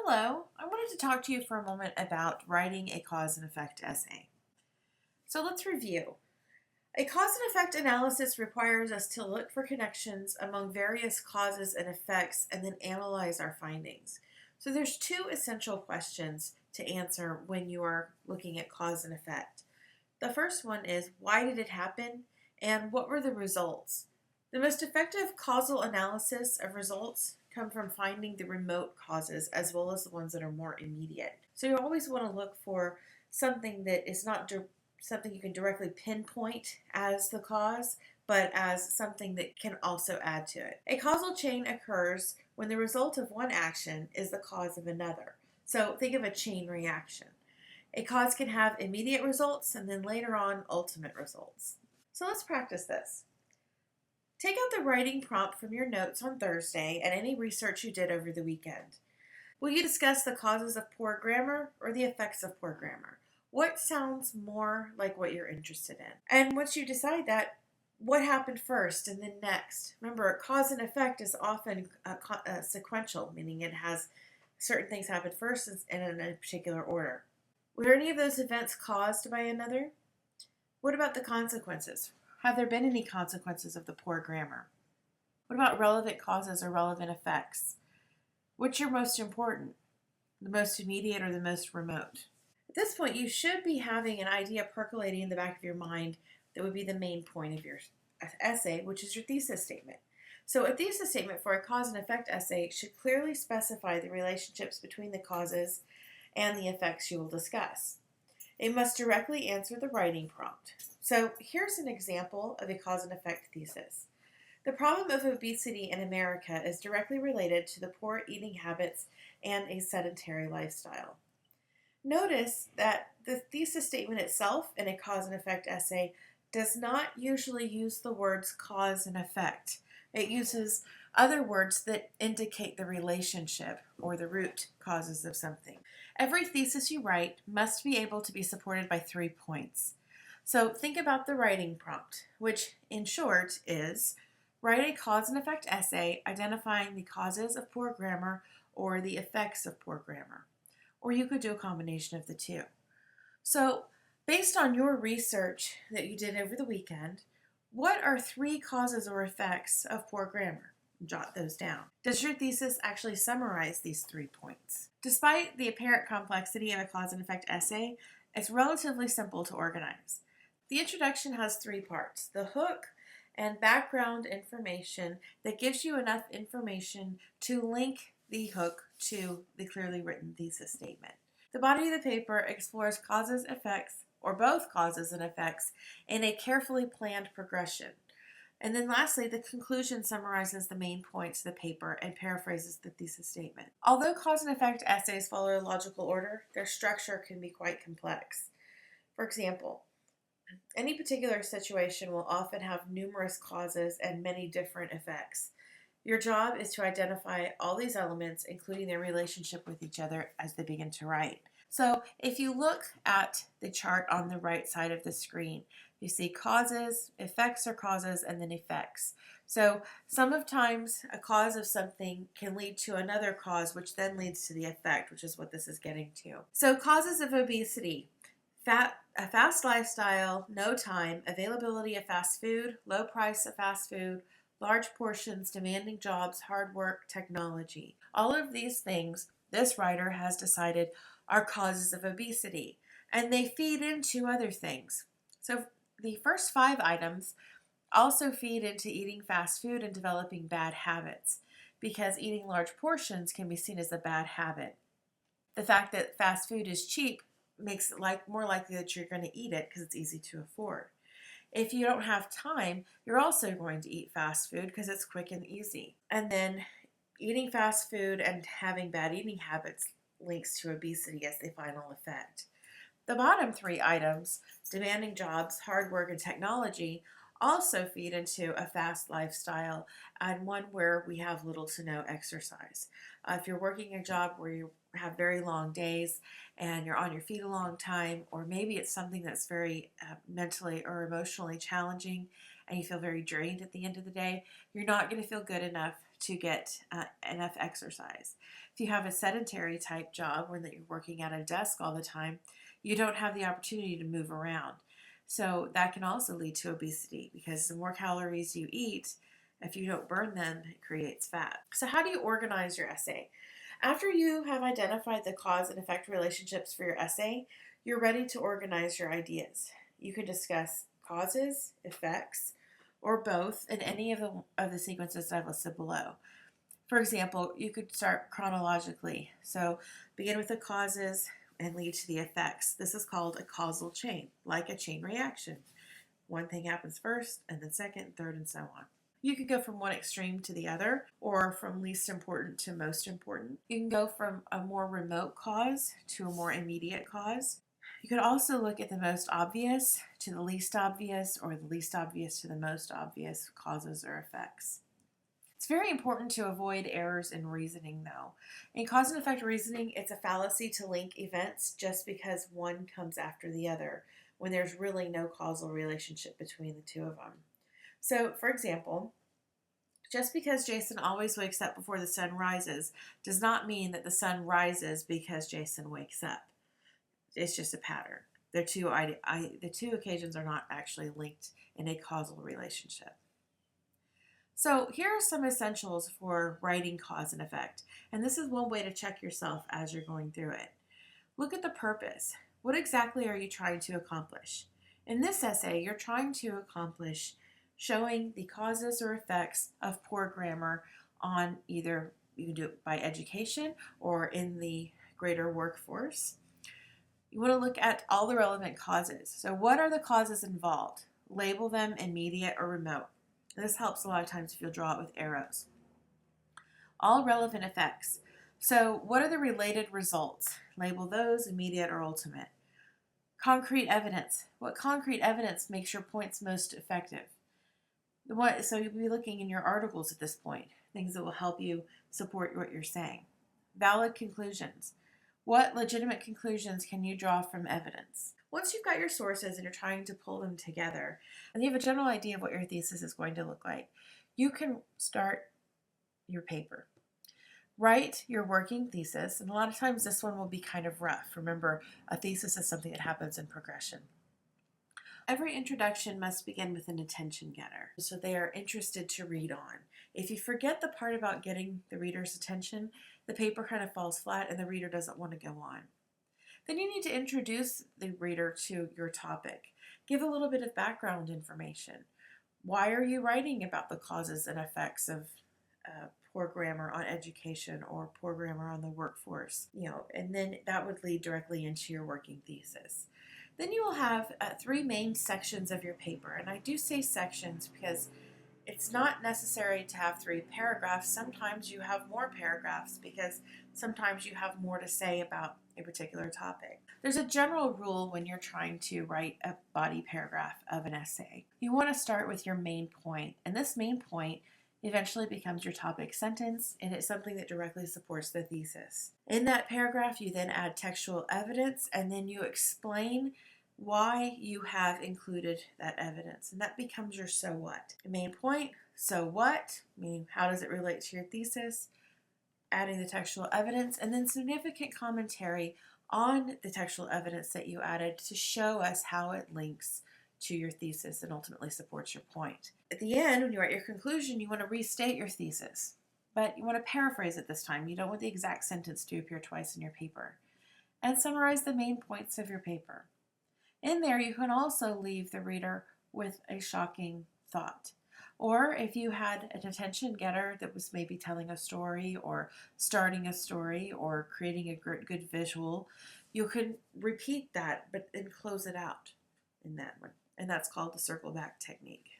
Hello, I wanted to talk to you for a moment about writing a cause and effect essay. So let's review. A cause and effect analysis requires us to look for connections among various causes and effects and then analyze our findings. So there's two essential questions to answer when you are looking at cause and effect. The first one is, why did it happen and what were the results? The most effective causal analysis of results come from finding the remote causes as well as the ones that are more immediate. So you always want to look for something that is not something you can directly pinpoint as the cause, but as something that can also add to it. A causal chain occurs when the result of one action is the cause of another. So think of a chain reaction. A cause can have immediate results and then later on ultimate results. So let's practice this. Take out the writing prompt from your notes on Thursday and any research you did over the weekend. Will you discuss the causes of poor grammar or the effects of poor grammar? What sounds more like what you're interested in? And once you decide that, what happened first and then next? Remember, cause and effect is often sequential, meaning it has certain things happen first and in a particular order. Were any of those events caused by another? What about the consequences? Have there been any consequences of the poor grammar? What about relevant causes or relevant effects? Which are most important? The most immediate or the most remote? At this point, you should be having an idea percolating in the back of your mind that would be the main point of your essay, which is your thesis statement. So a thesis statement for a cause and effect essay should clearly specify the relationships between the causes and the effects you will discuss. It must directly answer the writing prompt. So here's an example of a cause and effect thesis. The problem of obesity in America is directly related to the poor eating habits and a sedentary lifestyle. Notice that the thesis statement itself in a cause and effect essay does not usually use the words cause and effect. It uses other words that indicate the relationship or the root causes of something. Every thesis you write must be able to be supported by 3 points. So think about the writing prompt, which in short is write a cause and effect essay identifying the causes of poor grammar or the effects of poor grammar. Or you could do a combination of the two. So based on your research that you did over the weekend, what are 3 causes or effects of poor grammar? Jot those down. Does your thesis actually summarize these 3 points? Despite the apparent complexity of a cause and effect essay, it's relatively simple to organize. The introduction has 3 parts: the hook and background information that gives you enough information to link the hook to the clearly written thesis statement. The body of the paper explores causes, effects, or both causes and effects in a carefully planned progression. And then lastly, the conclusion summarizes the main points of the paper and paraphrases the thesis statement. Although cause and effect essays follow a logical order, their structure can be quite complex. For example, any particular situation will often have numerous causes and many different effects. Your job is to identify all these elements, including their relationship with each other as they begin to write. So if you look at the chart on the right side of the screen, you see causes, effects or causes, and then effects. So sometimes a cause of something can lead to another cause, which then leads to the effect, which is what this is getting to. So causes of obesity: a fast lifestyle, no time, availability of fast food, low price of fast food, large portions, demanding jobs, hard work, technology. All of these things, this writer has decided, are causes of obesity, and they feed into other things. So the first 5 items also feed into eating fast food and developing bad habits, because eating large portions can be seen as a bad habit. The fact that fast food is cheap makes it more likely that you're going to eat it because it's easy to afford. If you don't have time, you're also going to eat fast food because it's quick and easy. And then eating fast food and having bad eating habits links to obesity as the final effect. The bottom 3 items, demanding jobs, hard work, and technology, also feed into a fast lifestyle and one where we have little to no exercise. If you're working a job where you have very long days and you're on your feet a long time, or maybe it's something that's very mentally or emotionally challenging and you feel very drained at the end of the day, you're not going to feel good enough to get enough exercise. If you have a sedentary type job where you're working at a desk all the time, you don't have the opportunity to move around. So that can also lead to obesity because the more calories you eat, if you don't burn them, it creates fat. So how do you organize your essay? After you have identified the cause and effect relationships for your essay, you're ready to organize your ideas. You can discuss causes, effects, or both in any of the sequences that I've listed below. For example, you could start chronologically. So begin with the causes and lead to the effects. This is called a causal chain, like a chain reaction. One thing happens first, and then second, third, and so on. You could go from one extreme to the other, or from least important to most important. You can go from a more remote cause to a more immediate cause. You could also look at the most obvious to the least obvious, or the least obvious to the most obvious causes or effects. It's very important to avoid errors in reasoning, though. In cause and effect reasoning, it's a fallacy to link events just because one comes after the other, when there's really no causal relationship between the two of them. So, for example, just because Jason always wakes up before the sun rises does not mean that the sun rises because Jason wakes up. It's just a pattern. The two occasions are not actually linked in a causal relationship. So here are some essentials for writing cause and effect. And this is one way to check yourself as you're going through it. Look at the purpose. What exactly are you trying to accomplish? In this essay, you're trying to accomplish showing the causes or effects of poor grammar on either, you can do it by education or in the greater workforce. You want to look at all the relevant causes. So what are the causes involved? Label them immediate or remote. This helps a lot of times if you'll draw it with arrows. All relevant effects. So what are the related results? Label those immediate or ultimate. Concrete evidence. What concrete evidence makes your points most effective? So you'll be looking in your articles at this point, things that will help you support what you're saying. Valid conclusions. What legitimate conclusions can you draw from evidence? Once you've got your sources and you're trying to pull them together, and you have a general idea of what your thesis is going to look like, you can start your paper. Write your working thesis, and a lot of times this one will be kind of rough. Remember, a thesis is something that happens in progression. Every introduction must begin with an attention getter, so they are interested to read on. If you forget the part about getting the reader's attention, the paper kind of falls flat and the reader doesn't want to go on. Then you need to introduce the reader to your topic. Give a little bit of background information. Why are you writing about the causes and effects of poor grammar on education or poor grammar on the workforce? And then that would lead directly into your working thesis. Then you will have 3 main sections of your paper. And I do say sections because it's not necessary to have 3 paragraphs. Sometimes you have more paragraphs because sometimes you have more to say about a particular topic. There's a general rule when you're trying to write a body paragraph of an essay. You want to start with your main point, and this main point eventually becomes your topic sentence, and it's something that directly supports the thesis. In that paragraph, you then add textual evidence, and then you explain why you have included that evidence, and that becomes your so what. The main point, so what, meaning how does it relate to your thesis, adding the textual evidence, and then significant commentary on the textual evidence that you added to show us how it links to your thesis and ultimately supports your point. At the end, when you write your conclusion, you want to restate your thesis, but you want to paraphrase it this time. You don't want the exact sentence to appear twice in your paper. And summarize the main points of your paper. In there, you can also leave the reader with a shocking thought. Or if you had an attention getter that was maybe telling a story or starting a story or creating a good visual, you could repeat that but then close it out in that one. And that's called the circle back technique.